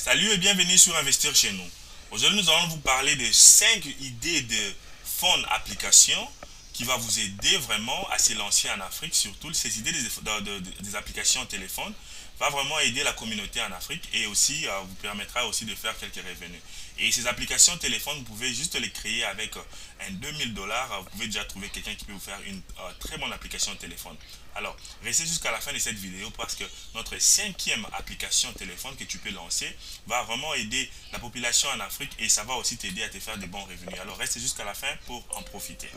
Salut et bienvenue sur Investir chez nous. Aujourd'hui, nous allons vous parler de 5 idées de fonds applications qui va vous aider vraiment à se lancer en Afrique. Surtout, ces idées des applications téléphone va vraiment aider la communauté en Afrique et aussi vous permettra aussi de faire quelques revenus. Et ces applications téléphone, vous pouvez juste les créer avec un 2000 $. Vous pouvez déjà trouver quelqu'un qui peut vous faire une très bonne application téléphone. Alors, restez jusqu'à la fin de cette vidéo parce que notre cinquième application téléphone que tu peux lancer va vraiment aider la population en Afrique et ça va aussi t'aider à te faire des bons revenus. Alors, reste jusqu'à la fin pour en profiter.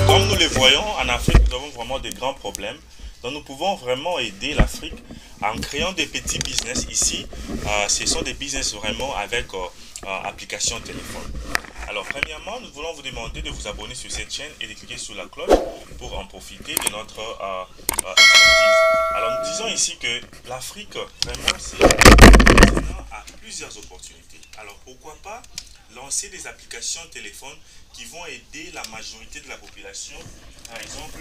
Comme nous le voyons, en Afrique, nous avons vraiment de grands problèmes. Donc nous pouvons vraiment aider l'Afrique en créant des petits business ici. Ce sont des business vraiment avec application téléphone. Alors premièrement, nous voulons vous demander de vous abonner sur cette chaîne et de cliquer sur la cloche pour en profiter de notre expertise. Alors nous disons ici que l'Afrique vraiment c'est a plusieurs opportunités. Alors pourquoi pas lancer des applications téléphone qui vont aider la majorité de la population, par exemple,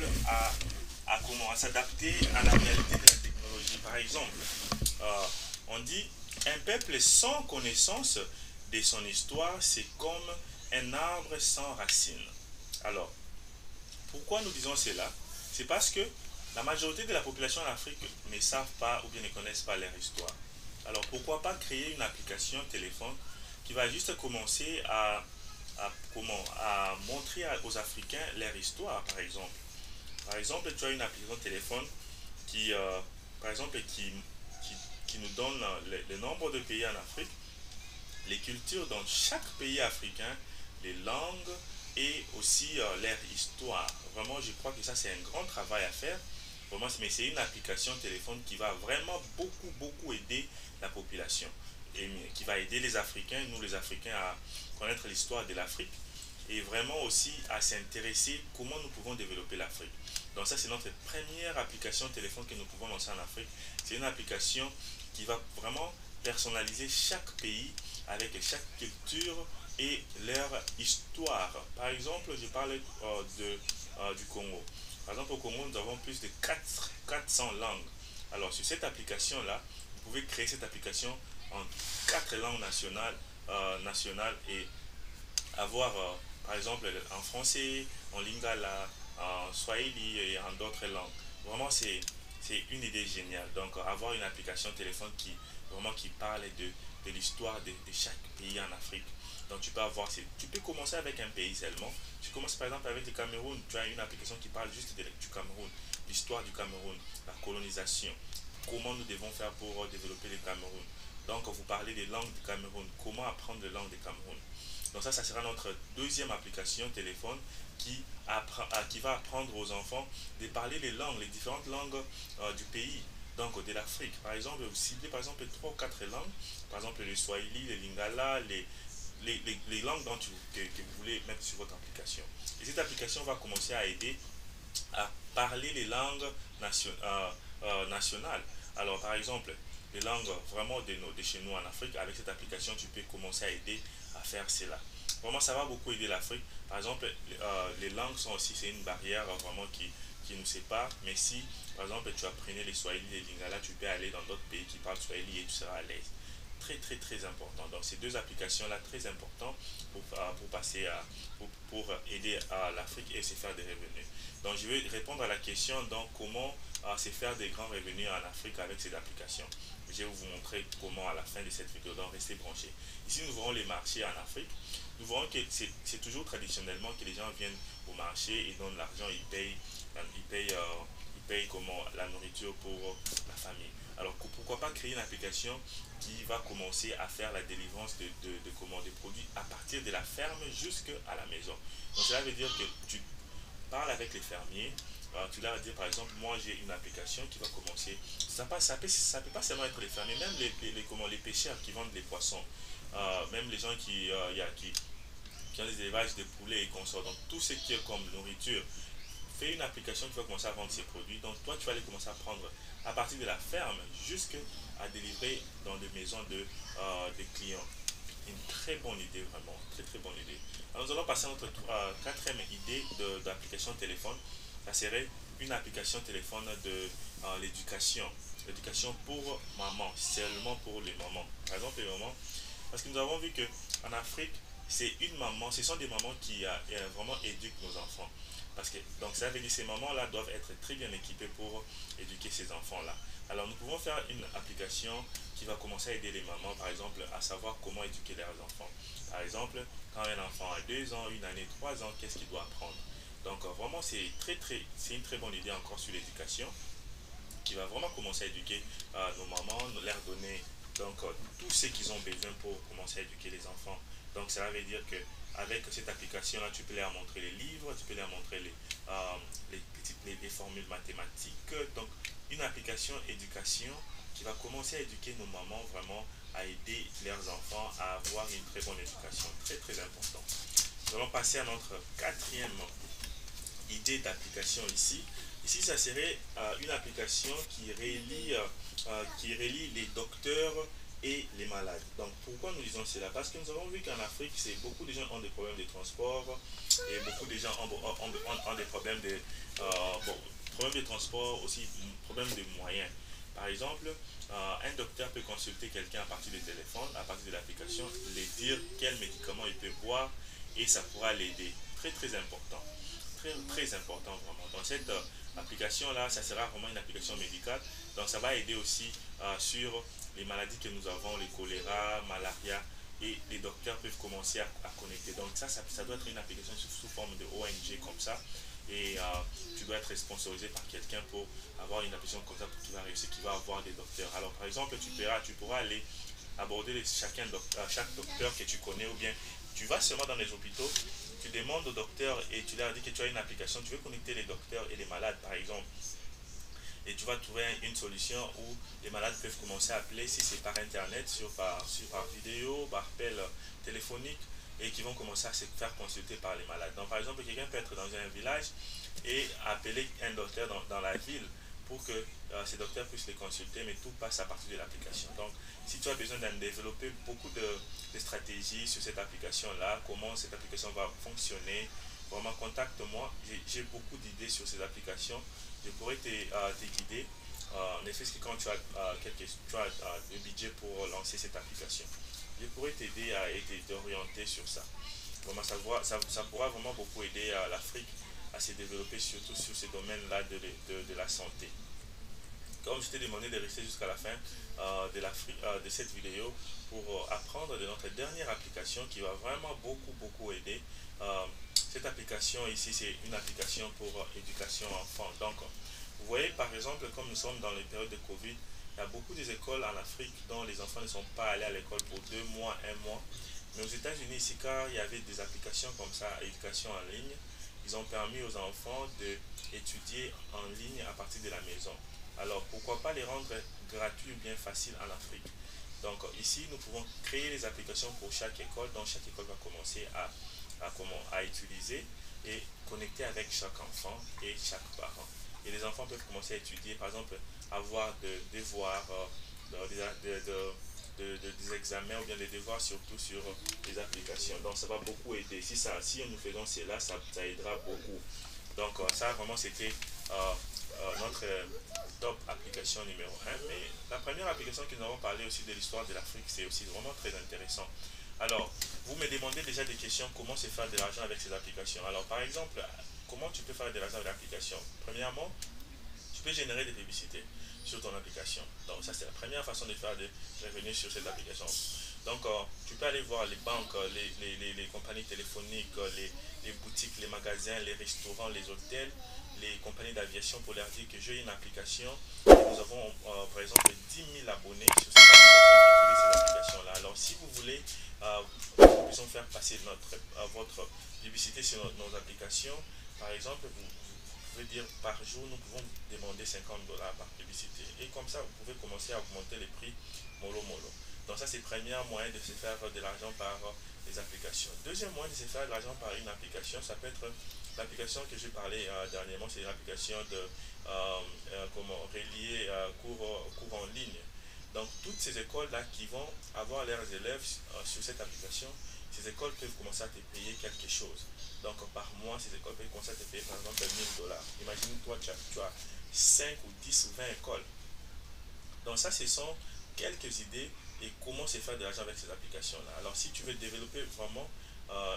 à s'adapter à la réalité de la technologie. Par exemple, on dit un peuple sans connaissance de son histoire, c'est comme un arbre sans racines. Alors, pourquoi nous disons cela? C'est parce que la majorité de la population en Afrique ne savent pas ou bien ne connaissent pas leur histoire. Alors, pourquoi pas créer une application téléphone qui va juste commencer à montrer aux Africains leur histoire, par exemple. Par exemple, tu as une application téléphone qui, par exemple, qui nous donne le nombre de pays en Afrique, les cultures dans chaque pays africain, les langues et aussi leur histoire. Vraiment, je crois que ça, c'est un grand travail à faire. Vraiment, mais c'est une application téléphone qui va vraiment beaucoup aider la population et qui va aider les Africains, nous les Africains, à connaître l'histoire de l'Afrique et vraiment aussi à s'intéresser comment nous pouvons développer l'Afrique. Donc ça, c'est notre première application téléphone que nous pouvons lancer en Afrique. C'est une application qui va vraiment personnaliser chaque pays avec chaque culture et leur histoire. Par exemple, je parle du Congo. Par exemple, au Congo, nous avons plus de 400 langues. Alors, sur cette application-là, vous pouvez créer cette application en 4 langues nationales et avoir, par exemple, en français, en lingala, en swahili et en d'autres langues. Vraiment, c'est une idée géniale. Donc, avoir une application téléphone qui parle de l'histoire de chaque pays en Afrique. Donc, tu peux commencer avec un pays seulement. Tu commences par exemple avec le Cameroun. Tu as une application qui parle juste du Cameroun, l'histoire du Cameroun, la colonisation, comment nous devons faire pour développer le Cameroun. Donc, vous parlez des langues du Cameroun, comment apprendre les langues du Cameroun. Donc ça sera notre deuxième application téléphone qui va apprendre aux enfants de parler les langues, les différentes langues du pays, donc de l'Afrique. Par exemple, vous ciblez par exemple 3 ou 4 langues, par exemple le Swahili, le Lingala, les langues que vous voulez mettre sur votre application. Et cette application va commencer à aider à parler les langues nationales. Alors par exemple, les langues vraiment de chez nous en Afrique, avec cette application, tu peux commencer à aider à faire cela. Vraiment, ça va beaucoup aider l'Afrique. Par exemple, les langues sont aussi, c'est une barrière vraiment qui nous sépare. Mais si, par exemple, tu apprenais les Swahili, les Lingala, tu peux aller dans d'autres pays qui parlent Swahili et tu seras à l'aise. Très important. Donc, ces deux applications-là, très importantes pour passer pour aider à l'Afrique et se faire des revenus. Donc, je vais répondre à la question, donc, comment se faire des grands revenus en Afrique avec ces applications. Je vais vous montrer comment à la fin de cette vidéo, donc restez branchés. Ici, nous verrons les marchés en Afrique. Nous verrons que c'est toujours traditionnellement que les gens viennent au marché et donnent l'argent, ils payent comment, la nourriture pour la famille. Alors pourquoi pas créer une application qui va commencer à faire la délivrance des produits à partir de la ferme jusqu'à la maison. Donc cela veut dire que tu parles avec les fermiers Tu leur dis par exemple, moi j'ai une application qui va commencer. Ça peut pas seulement être les fermiers, même comment, les pêcheurs qui vendent les poissons, même les gens qui ont des élevages de poulets et consorts. Donc tout ce qui est comme nourriture, fais une application qui va commencer à vendre ses produits. Donc toi, tu vas aller commencer à prendre à partir de la ferme jusqu'à délivrer dans des maisons des clients. Une très bonne idée, vraiment, très très bonne idée. Alors nous allons passer à notre quatrième idée d'application téléphone. Ça serait une application téléphone de l'éducation. L'éducation pour maman, seulement pour les mamans. Par exemple, les mamans, parce que nous avons vu que en Afrique, c'est une maman, ce sont des mamans qui vraiment éduquent nos enfants. Parce que, donc ça veut dire que ces mamans-là doivent être très bien équipées pour éduquer ces enfants-là. Alors nous pouvons faire une application qui va commencer à aider les mamans, par exemple, à savoir comment éduquer leurs enfants. Par exemple, quand un enfant a 2 ans, une année, 3 ans, qu'est-ce qu'il doit apprendre. Donc vraiment, c'est une très bonne idée encore sur l'éducation qui va vraiment commencer à éduquer nos mamans, leur donner donc tout ce qu'ils ont besoin pour commencer à éduquer les enfants. Donc cela veut dire que avec cette application là, tu peux leur montrer les livres, tu peux leur montrer les formules mathématiques. Donc une application éducation qui va commencer à éduquer nos mamans vraiment à aider leurs enfants à avoir une très bonne éducation. Très très important. Nous allons passer à notre quatrième idée d'application ici. Ici, ça serait une application qui relie les docteurs et les malades. Donc, pourquoi nous disons cela? Parce que nous avons vu qu'en Afrique, beaucoup de gens ont des problèmes de transport et beaucoup de gens ont des problèmes bon, problèmes de transport, aussi problèmes de moyens. Par exemple, un docteur peut consulter quelqu'un à partir du téléphone, à partir de l'application, lui dire quel médicament il peut boire et ça pourra l'aider. Très très important. Très très important vraiment. Dans cette application là, ça sera vraiment une application médicale. Donc ça va aider aussi sur les maladies que nous avons, les choléra, malaria, et les docteurs peuvent commencer à connecter. Donc ça doit être une application sous forme de ONG comme ça. Et tu dois être sponsorisé par quelqu'un pour avoir une application comme ça pour qui va réussir, qui va avoir des docteurs. Alors par exemple, tu pourras aller aborder chaque docteur que tu connais, ou bien tu vas seulement dans les hôpitaux, tu demandes au docteur et tu leur dis que tu as une application, tu veux connecter les docteurs et les malades par exemple. Et tu vas trouver une solution où les malades peuvent commencer à appeler, si c'est par internet, par vidéo, par appel téléphonique, et qui vont commencer à se faire consulter par les malades. Donc par exemple, quelqu'un peut être dans un village et appeler un docteur dans la ville pour que ces docteurs puissent les consulter, mais tout passe à partir de l'application. Donc si tu as besoin de développer beaucoup de stratégies sur cette application-là, comment cette application va fonctionner, vraiment contacte-moi. J'ai beaucoup d'idées sur ces applications. Je pourrais te guider. En effet, c'est que quand tu as, le budget pour lancer cette application, je pourrais t'aider à t'orienter sur ça. Vraiment, ça pourra vraiment beaucoup aider l'Afrique à se développer, surtout sur ces domaines-là de la santé. Comme je t'ai demandé de rester jusqu'à la fin de cette vidéo pour apprendre de notre dernière application qui va vraiment beaucoup beaucoup aider. Euh, cette application ici, c'est une application pour éducation enfant. Donc, vous voyez par exemple, comme nous sommes dans les périodes de Covid, il y a beaucoup d'écoles en Afrique dont les enfants ne sont pas allés à l'école pour 2 mois, 1 mois. Mais aux États-Unis, ici, car il y avait des applications comme ça, éducation en ligne, ils ont permis aux enfants d'étudier en ligne à partir de la maison. Alors pourquoi pas les rendre gratuits ou bien faciles en Afrique. Donc ici, nous pouvons créer les applications pour chaque école, donc chaque école va commencer à utiliser et connecter avec chaque enfant et chaque parent. Et les enfants peuvent commencer à étudier, par exemple, avoir des devoirs, des examens ou bien des devoirs surtout sur les applications. Donc ça va beaucoup aider. Si nous faisons cela, ça aidera beaucoup. Donc ça vraiment c'était notre top application numéro 1. Mais la première application que nous avons parlé aussi de l'histoire de l'Afrique, c'est aussi vraiment très intéressant. Alors, vous me demandez déjà des questions, comment se faire de l'argent avec ces applications. Alors, par exemple, comment tu peux faire de l'argent avec l'application? Premièrement, tu peux générer des publicités sur ton application. Donc, ça, c'est la première façon de faire des revenus sur cette application. Donc, tu peux aller voir les banques, les compagnies téléphoniques, les boutiques, les magasins, les restaurants, les hôtels, les compagnies d'aviation pour leur dire que j'ai une application. Et nous avons, par exemple, 10 000 abonnés sur cette application qui utilisent ces applications-là. Alors, si vous voulez nous puissions faire passer votre publicité sur nos applications, par exemple, pouvez dire par jour, nous pouvons demander $50 par publicité. Et comme ça, vous pouvez commencer à augmenter les prix mollo mollo. Donc ça, c'est le premier moyen de se faire de l'argent par les applications. Deuxième moyen de se faire de l'argent par une application, ça peut être l'application que j'ai parlé dernièrement, c'est l'application de comment relier cours en ligne. Donc toutes ces écoles-là qui vont avoir leurs élèves sur cette application, ces écoles peuvent commencer à te payer quelque chose. Donc par mois, ces écoles peuvent commencer à te payer par exemple $1000. Imagine-toi, tu as 5 ou 10 ou 20 écoles. Donc ça, ce sont quelques idées et comment se faire de l'argent avec ces applications-là. Alors si tu veux développer vraiment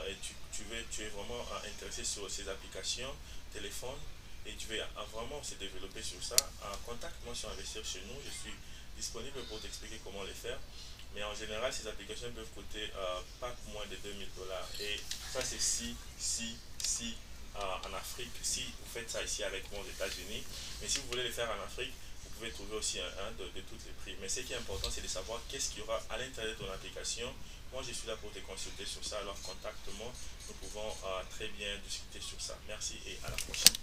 et tu es vraiment intéressé sur ces applications, téléphone, et tu veux vraiment se développer sur ça, contacte-moi sur Investir chez nous. Je suis disponible pour t'expliquer comment les faire. Mais en général, ces applications peuvent coûter pas moins de $2000. Et ça, c'est si en Afrique, si vous faites ça ici avec moi aux États-Unis. Mais si vous voulez les faire en Afrique, vous pouvez trouver aussi un de tous les prix. Mais ce qui est important, c'est de savoir qu'est-ce qu'il y aura à l'intérieur de ton application. Moi, je suis là pour te consulter sur ça. Alors, contacte-moi. Nous pouvons très bien discuter sur ça. Merci et à la prochaine.